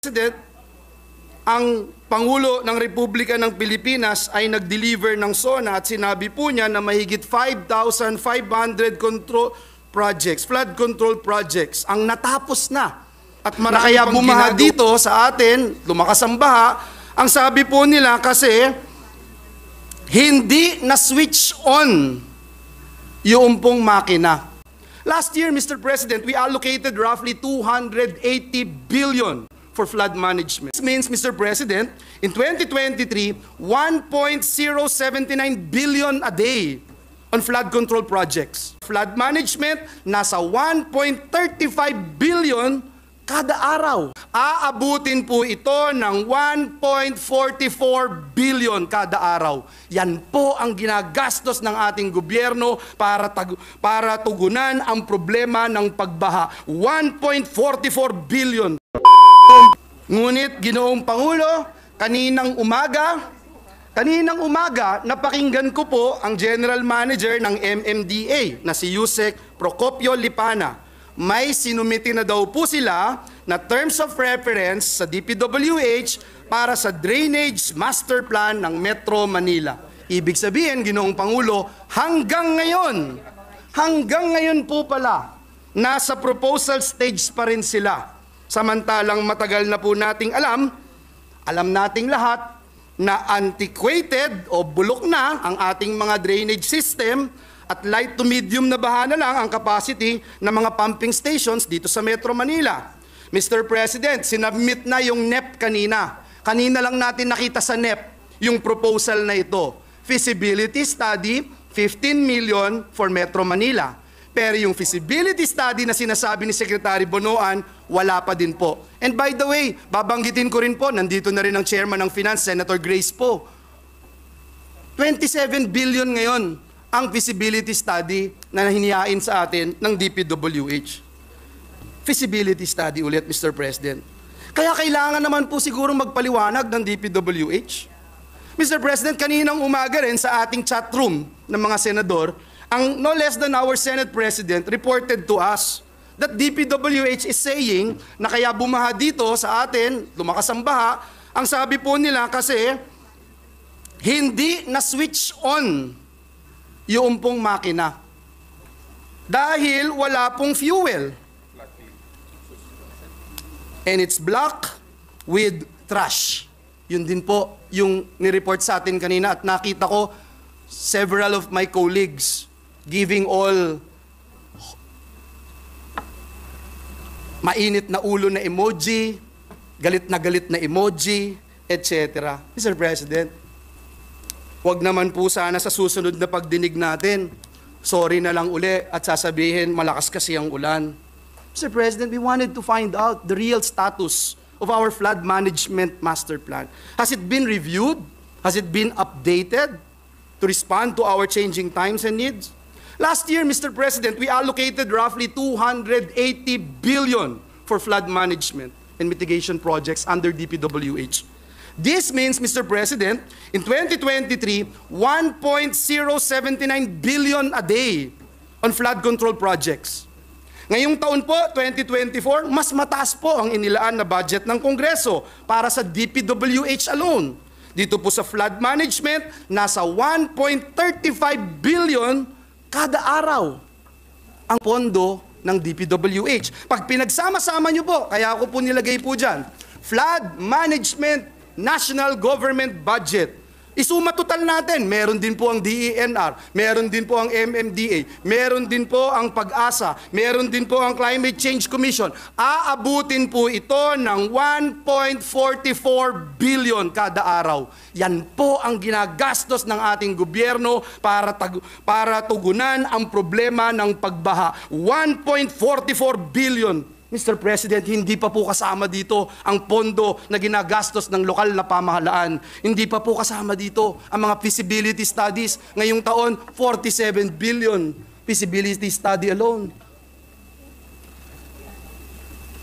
President, ang Pangulo ng Republika ng Pilipinas ay nag-deliver ng SONA at sinabi po niya na mahigit 5,500 flood control projects ang natapos na. At marami kaya bumaha dito sa atin, lumakas ang baha. Ang sabi po nila kasi hindi na-switch on yung pong makina. Last year, Mr. President, we allocated roughly 280 billion for flood management. This means, Mr. President, in 2023, 1.079 billion a day on flood control projects. Flood management, nasa 1.35 billion kada araw. Aabutin po ito ng 1.44 billion kada araw. Yan po ang ginagastos ng ating gobyerno para tugunan ang problema ng pagbaha. 1.44 billion. Ngunit, Ginoong Pangulo, kaninang umaga, napakinggan ko po ang General Manager ng MMDA na si Yusek Procopio Lipana. May sinumiti na daw po sila na terms of reference sa DPWH para sa Drainage Master Plan ng Metro Manila. Ibig sabihin, Ginoong Pangulo, hanggang ngayon po pala, nasa proposal stage pa rin sila. Samantalang matagal na po nating alam nating lahat na antiquated o bulok na ang ating mga drainage system at light to medium na baha na lang ang capacity ng mga pumping stations dito sa Metro Manila. Mr. President, sinabmit na yung NEP kanina. Kanina lang natin nakita sa NEP yung proposal na ito. Feasibility study, 15 million for Metro Manila. Pero yung feasibility study na sinasabi ni Secretary Bonoan, wala pa din po. And by the way, babanggitin ko rin po, nandito na rin ang chairman ng Finance, Senator Grace po. 27 billion ngayon ang feasibility study na hinihain sa atin ng DPWH. Feasibility study ulit, Mr. President. Kaya kailangan naman po siguro magpaliwanag ng DPWH. Mr. President, kaninang umaga rin sa ating chat room ng mga senador, ang no less than our Senate President reported to us that DPWH is saying na kaya bumaha dito sa atin, lumakas ang baha, ang sabi po nila kasi hindi na-switch on yung pong makina dahil wala pong fuel. And it's black with trash. Yun din po yung nireport sa atin kanina at nakita ko several of my colleagues giving all mainit na ulo na emoji, galit na emoji, etc. Mr. President, wag naman po sana sa susunod na pagdinig natin, sorry na lang uli at sasabihin malakas kasi ang ulan. Mr. President, we wanted to find out the real status of our flood management master plan. Has it been reviewed? Has it been updated to respond to our changing times and needs? Last year, Mr. President, we allocated roughly 280 billion for flood management and mitigation projects under DPWH. This means, Mr. President, in 2023, 1.079 billion a day on flood control projects. Ngayong taon po, 2024, mas mataas po ang inilaan na budget ng Kongreso para sa DPWH alone. Dito po sa flood management, nasa 1.35 billion kada araw ang pondo ng DPWH. Pag pinagsama-sama nyo po, kaya ako po nilagay po dyan, flood management national government budget. Isuma total natin, meron din po ang DENR, meron din po ang MMDA, meron din po ang Pag-asa, meron din po ang Climate Change Commission. Aabutin po ito ng 1.44 billion kada araw. Yan po ang ginagastos ng ating gobyerno para tugunan ang problema ng pagbaha. 1.44 billion. Mr. President, hindi pa po kasama dito ang pondo na ginagastos ng lokal na pamahalaan. Hindi pa po kasama dito ang mga feasibility studies. Ngayong taon, 47 billion feasibility study alone.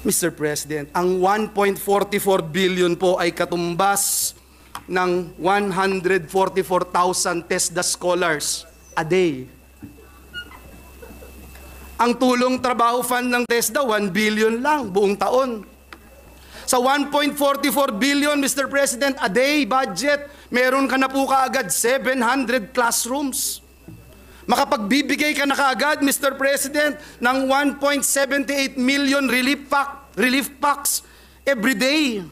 Mr. President, ang 1.44 billion po ay katumbas ng 144,000 TESDA scholars a day. Ang tulong trabaho fund ng TESDA, 1 billion lang buong taon. Sa 1.44 billion, Mr. President, a day budget, meron ka na po kaagad 700 classrooms. Makapagbibigay ka na kaagad, Mr. President, ng 1.78 million relief packs every day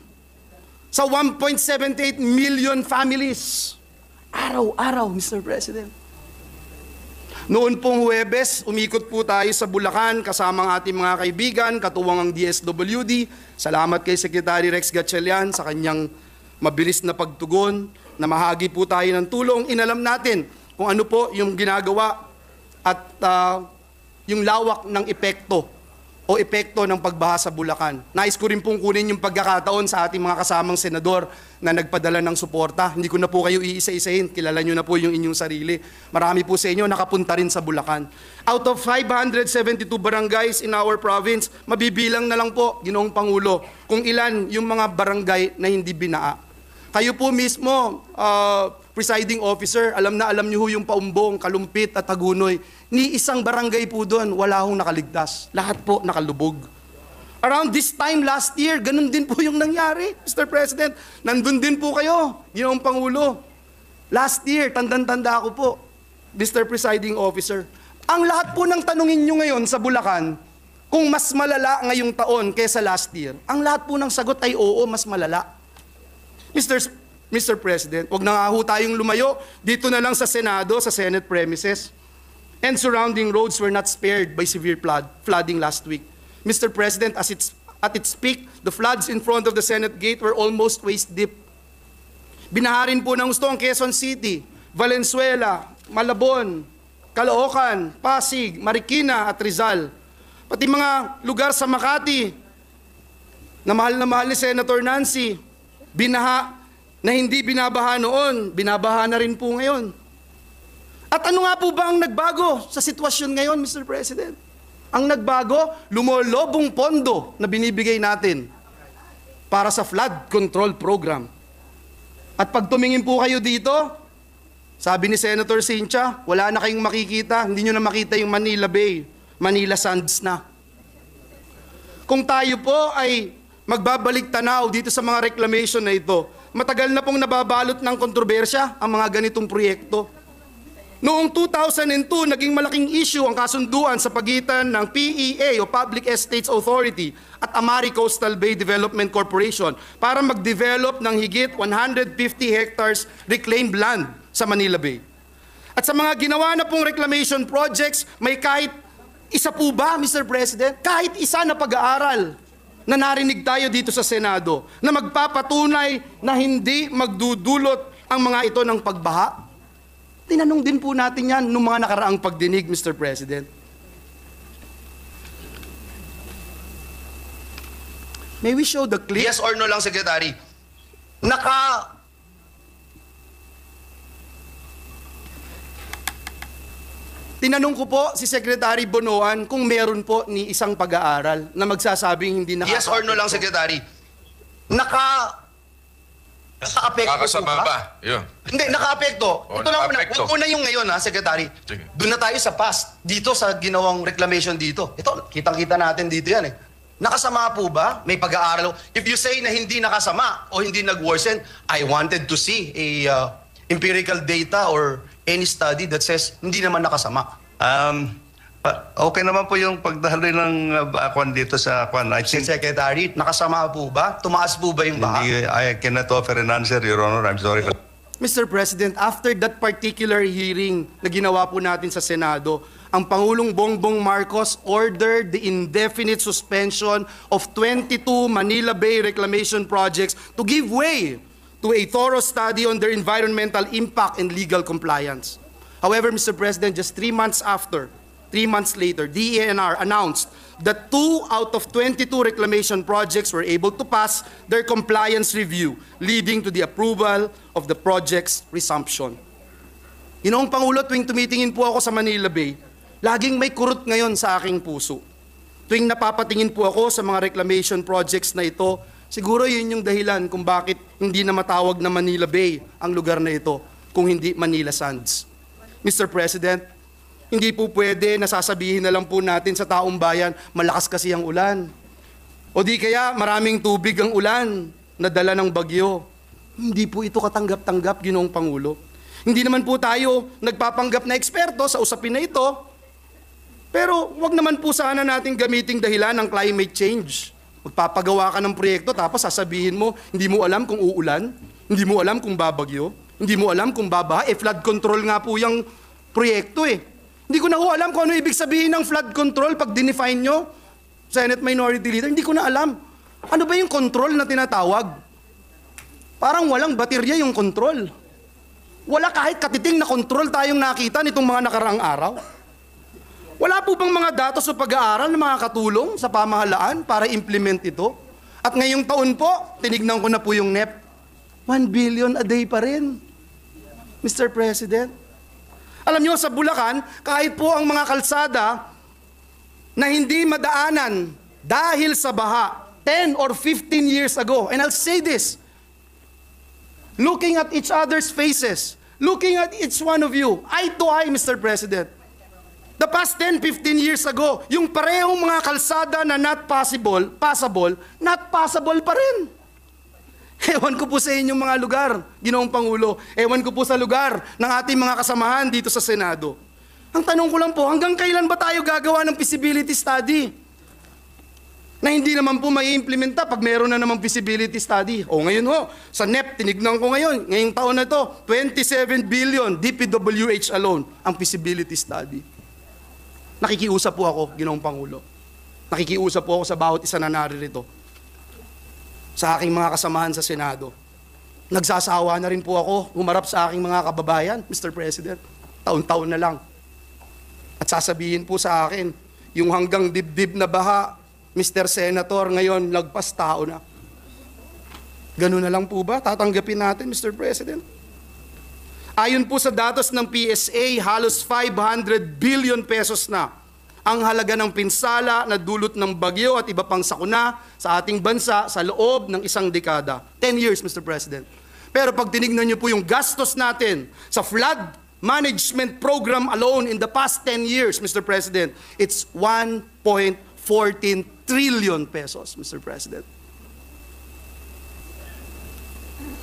sa 1.78 million families. Araw-araw, Mr. President. Noon pong Huwebes, umikot po tayo sa Bulacan kasama ang ating mga kaibigan, katuwang ang DSWD. Salamat kay Secretary Rex Gatchalian sa kanyang mabilis na pagtugon, na mahagi po tayo ng tulong. Inalam natin kung ano po yung ginagawa at yung lawak ng epekto ng pagbaha sa Bulacan. Nais ko rin pong kunin yung pagkakataon sa ating mga kasamang senador na nagpadala ng suporta. Hindi ko na po kayo iisa-isahin, kilala nyo na po yung inyong sarili. Marami po sa inyo nakapunta rin sa Bulacan. Out of 572 barangays in our province, mabibilang na lang po, Ginoong Pangulo, kung ilan yung mga barangay na hindi binaa. Kayo po mismo, presiding officer, alam niyo ho yung Paumbong, Kalumpit at Hagunoy. Ni isang barangay po doon, wala hong nakaligtas. Lahat po nakalubog. Around this time last year, ganun din po yung nangyari, Mr. President. Nandun din po kayo, Ginoong Pangulo. Last year, tandang-tanda ko po, Mr. Presiding Officer. Ang lahat po ng tanungin nyo ngayon sa Bulacan, kung mas malala ngayong taon kaysa last year, ang lahat po ng sagot ay oo, mas malala. Mr. President, wag na nga ho tayong lumayo. Dito na lang sa Senado, sa Senate premises. And surrounding roads were not spared by severe flooding last week. Mr. President, at its peak, the floods in front of the Senate gate were almost waist deep. Binaharin po ng gusto ang Quezon City, Valenzuela, Malabon, Caloocan, Pasig, Marikina at Rizal. Pati mga lugar sa Makati na mahal ni Senator Nancy, binaha na hindi binabaha noon, binabaha na rin po ngayon. At ano nga po ba ang nagbago sa sitwasyon ngayon, Mr. President? Ang nagbago, lumolobong pondo na binibigay natin para sa flood control program. At pag tumingin po kayo dito, sabi ni Senator Cynthia, wala na kayong makikita, hindi nyo na makita yung Manila Bay, Manila Sands na. Kung tayo po ay magbabalik tanaw dito sa mga reclamation na ito, matagal na pong nababalot ng kontrobersya ang mga ganitong proyekto. Noong 2002, naging malaking issue ang kasunduan sa pagitan ng PEA o Public Estates Authority at Amari Coastal Bay Development Corporation para mag-develop ng higit 150 hectares reclaimed land sa Manila Bay. At sa mga ginawa na pong reclamation projects, may kahit isa po ba, Mr. President? Kahit isa na pag-aaral na narinig tayo dito sa Senado na magpapatunay na hindi magdudulot ang mga ito ng pagbaha? Tinanong din po natin yan nung mga nakaraang pagdinig, Mr. President. May we show the clip? Yes or no lang, Secretary. Tinanong ko po si Secretary Bonoan kung meron po ni isang pag-aaral na magsasabing hindi nakaka- Yes or no lang, Secretary. Naka-apekto Kakasama po ba? Yun. Hindi, naka-apekto. Oh, Ito lang muna. naka-apekto. Huwag muna yung ngayon, ha, Secretary. Sige. Doon na tayo sa past. Dito sa ginawang reclamation dito. Ito, kitang-kita natin dito yan eh. Nakasama po ba? May pag-aaral. If you say na hindi nakasama o hindi nag-worsen, I wanted to see a empirical data or any study that says hindi naman nakasama. Okay naman po yung pagdahaloy ng kwan dito sa kwan. I think Secretary, nakasama po ba? Tumaas po ba yung baha? I cannot offer an answer, Your Honor. I'm sorry. Mr. President, after that particular hearing na ginawa po natin sa Senado, ang Pangulong Bongbong Marcos ordered the indefinite suspension of 22 Manila Bay reclamation projects to give way to a thorough study on their environmental impact and legal compliance. However, Mr. President, just 3 months later, DENR announced that 2 out of 22 reclamation projects were able to pass their compliance review, leading to the approval of the project's resumption. Ginoong Pangulo, tuwing tumitingin po ako sa Manila Bay, laging may kurot ngayon sa aking puso. Tuwing napapatingin po ako sa mga reclamation projects na ito, siguro yun yung dahilan kung bakit hindi na matawag na Manila Bay ang lugar na ito, kung hindi Manila Sands. Mr. President, hindi po pwede na sasabihin na lang po natin sa taong bayan, malakas kasi ang ulan. O di kaya maraming tubig ang ulan na dala ng bagyo. Hindi po ito katanggap-tanggap, Ginoong Pangulo. Hindi naman po tayo nagpapanggap na eksperto sa usapin na ito. Pero wag naman po sana nating gamiting dahilan ng climate change. Magpapagawa ka ng proyekto tapos sasabihin mo, hindi mo alam kung uulan, hindi mo alam kung babagyo, hindi mo alam kung babaha. Flood control nga po yung proyekto eh. Hindi ko na ho alam kung ano ibig sabihin ng flood control pag dinefine nyo, Senate Minority Leader. Hindi ko na alam. Ano ba yung control na tinatawag? Parang walang baterya yung control. Wala kahit katiting na control tayong nakita nitong mga nakaraang araw. Wala po bang mga datos o pag-aaral na makakatulong sa pamahalaan para implement ito? At ngayong taon po, tinignan ko na po yung NEP. 1 billion a day pa rin, Mr. President. Alam niyo, sa Bulacan, kahit po ang mga kalsada na hindi madaanan dahil sa baha 10 or 15 years ago, and I'll say this, looking at each other's faces, looking at each one of you, eye to eye, Mr. President, the past 10, 15 years ago, yung parehong mga kalsada na not passable pa rin. Ewan ko po sa inyong mga lugar, Ginoong Pangulo. Ewan ko po sa lugar ng ating mga kasamahan dito sa Senado. Ang tanong ko lang po, hanggang kailan ba tayo gagawa ng feasibility study? Na hindi naman po mai-implementa pag meron na namang feasibility study. O ngayon ho, sa NEP, tinignan ko ngayon, ngayong taon na to, 27 billion DPWH alone ang feasibility study. Nakikiusap po ako, Ginoong Pangulo. Nakikiusap po ako sa bawat isa na naririto. Sa aking mga kasamahan sa Senado. Nagsasawa na rin po ako humarap sa aking mga kababayan, Mr. President. Taon-taon na lang. At sasabihin po sa akin, yung hanggang dibdib na baha, Mr. Senator, ngayon lagpas tao na. Ganun na lang po ba? Tatanggapin natin, Mr. President? Ayon po sa datos ng PSA, halos 500 billion pesos na ang halaga ng pinsala na dulot ng bagyo at iba pang sakuna sa ating bansa sa loob ng isang dekada. 10 years, Mr. President. Pero pag tinignan niyo po yung gastos natin sa flood management program alone in the past 10 years, Mr. President, it's 1.14 trillion pesos, Mr. President.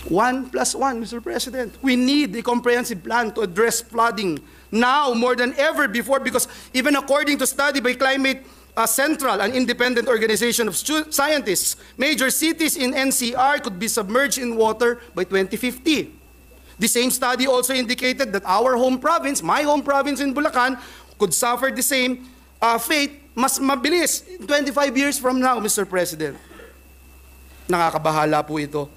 1 plus 1, Mr. President. We need a comprehensive plan to address flooding now more than ever before, because even according to study by Climate Central, an independent organization of scientists, major cities in NCR could be submerged in water by 2050. The same study also indicated that our home province, my home province in Bulacan, could suffer the same fate mas mabilis 25 years from now, Mr. President. Nakakabahala po ito.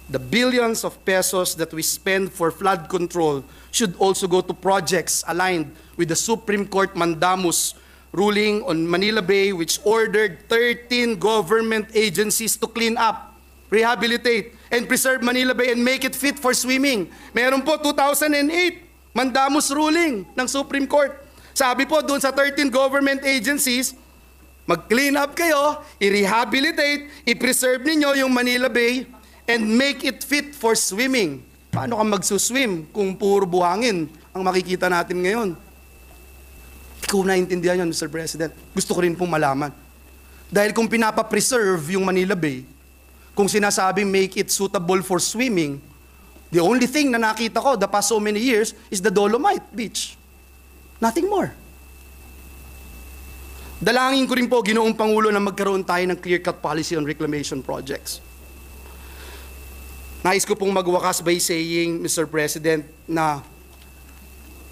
The billions of pesos that we spend for flood control should also go to projects aligned with the Supreme Court mandamus ruling on Manila Bay, which ordered 13 government agencies to clean up, rehabilitate, and preserve Manila Bay and make it fit for swimming. Meron po 2008 mandamus ruling ng Supreme Court. Sabi po doon sa 13 government agencies, mag-clean up kayo, i-rehabilitate, i-preserve ninyo yung Manila Bay, and make it fit for swimming. Paano ka magsuswim kung puro buhangin ang makikita natin ngayon? Ikaw naintindihan yun, Mr. President. Gusto ko rin pong malaman. Dahil kung pinapapreserve yung Manila Bay, kung sinasabing make it suitable for swimming, the only thing na nakita ko the past so many years is the Dolomite Beach. Nothing more. Dalangin ko rin po, Ginoong Pangulo, na magkaroon tayo ng clear-cut policy on reclamation projects. Nais ko pong magwakas by saying, Mr. President, na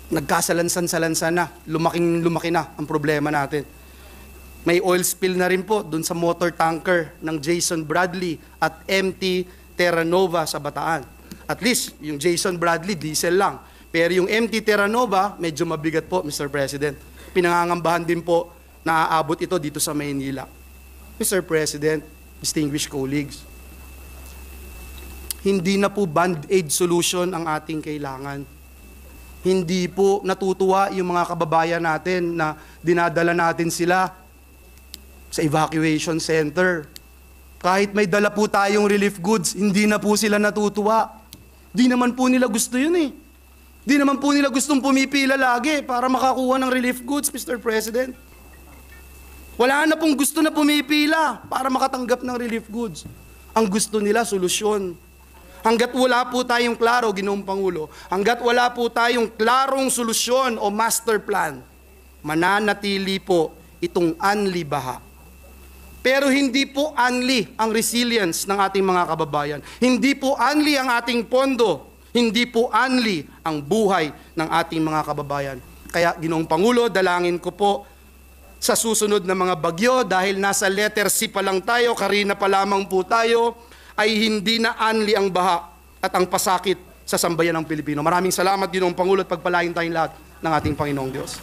nagkasalansan-salansan na, lumaki na ang problema natin. May oil spill na rin po dun sa motor tanker ng Jason Bradley at MT Terra Nova sa Bataan. At least, yung Jason Bradley, diesel lang. Pero yung MT Terra Nova, medyo mabigat po, Mr. President. Pinangangambahan din po na aabot ito dito sa Maynila. Mr. President, distinguished colleagues, hindi na po band-aid solution ang ating kailangan. Hindi po natutuwa yung mga kababayan natin na dinadala natin sila sa evacuation center. Kahit may dala po tayong relief goods, hindi na po sila natutuwa. Di naman po nila gusto yun eh. Di naman po nila gustong pumipila lagi para makakuha ng relief goods, Mr. President. Wala na pong gusto na pumipila para makatanggap ng relief goods. Ang gusto nila, solusyon. Hanggat wala po tayong klaro, Ginoong Pangulo, hanggat wala po tayong klarong solusyon o master plan, mananatili po itong unli baha. Pero hindi po unli ang resilience ng ating mga kababayan. Hindi po unli ang ating pondo. Hindi po unli ang buhay ng ating mga kababayan. Kaya, Ginoong Pangulo, dalangin ko po sa susunod na mga bagyo, dahil nasa letter C pa lang tayo, karina pa lamang po tayo, ay hindi na unli ang baha at ang pasakit sa sambayan ng Pilipino. Maraming salamat, Ginoong Pangulo, at pagpalain tayong lahat ng ating Panginoong Diyos.